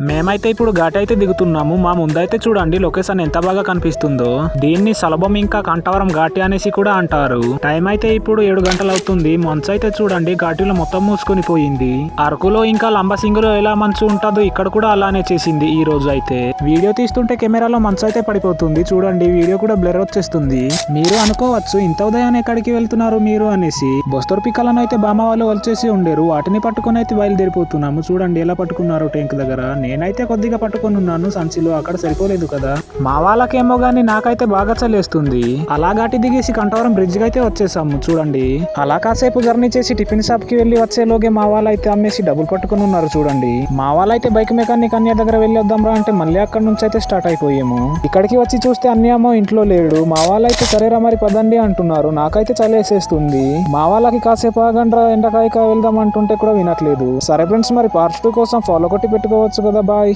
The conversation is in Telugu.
మేమైతే ఇప్పుడు ఘాటి అయితే దిగుతున్నాము. మా ముందైతే చూడండి లొకేషన్ ఎంత బాగా కనిపిస్తుందో. దీన్ని సలభం ఇంకా కంటవరం ఘాటి అనేసి కూడా అంటారు. టైం అయితే ఇప్పుడు 7 గంటలు అవుతుంది. మంచు అయితే చూడండి ఘాటిలో మొత్తం మూసుకొని పోయింది. అరకులో ఇంకా లంబసింగిలో ఎలా మంచు ఉంటుందో ఇక్కడ కూడా అలానే చేసింది ఈ రోజు అయితే. వీడియో తీస్తుంటే కెమెరాలో మంచు అయితే పడిపోతుంది చూడండి. వీడియో కూడా బ్లర్ వచ్చేస్తుంది. మీరు అనుకోవచ్చు ఇంత ఉదయాన్నే ఎక్కడికి వెళ్తున్నారు మీరు అనేసి. బొస్తర్ పిక్కలను అయితే బామ్మ వాళ్ళు వచ్చేసి ఉండేరు. వాటిని పట్టుకొని అయితే బయలుదేరిపోతున్నాము. చూడండి ఎలా పట్టుకున్నారు ట్యాంక్ దగ్గర. నేనైతే కొద్దిగా పట్టుకొని ఉన్నాను సంచిలో, అక్కడ సరిపోలేదు కదా. మా వాళ్ళకేమో గానీ నాకైతే బాగా చలేస్తుంది. అలా ఘాటి దిగేసి కంటవరం బ్రిడ్జ్ అయితే వచ్చేసాము చూడండి. అలా కాసేపు జర్నీ చేసి టిఫిన్ షాప్ కి వెళ్లి వచ్చేలోగే మా వాళ్ళైతే అమ్మేసి డబ్బులు పట్టుకుని ఉన్నారు చూడండి. మా వాళ్ళైతే బైక్ మెకానిక్ అన్నయ్య దగ్గర వెళ్ళి వద్దాంరా అంటే మళ్ళీ అక్కడ నుంచి అయితే స్టార్ట్ అయిపోయాము. ఇక్కడికి వచ్చి చూస్తే అన్నయ్యమో ఇంట్లో లేడు. మా వాళ్ళైతే సరేరా మరి పదండి అంటున్నారు. నాకైతే చలేసేస్తుంది. మా వాళ్ళకి కాసేపు ఆగండ్రా ఎండకాయక వెళ్దాం అంటుంటే కూడా వినట్లేదు. సరే ఫ్రెండ్స్, మరి పార్ట్ 2 కోసం ఫాలో కొట్టి పెట్టుకోవచ్చు కదా. బాయ్.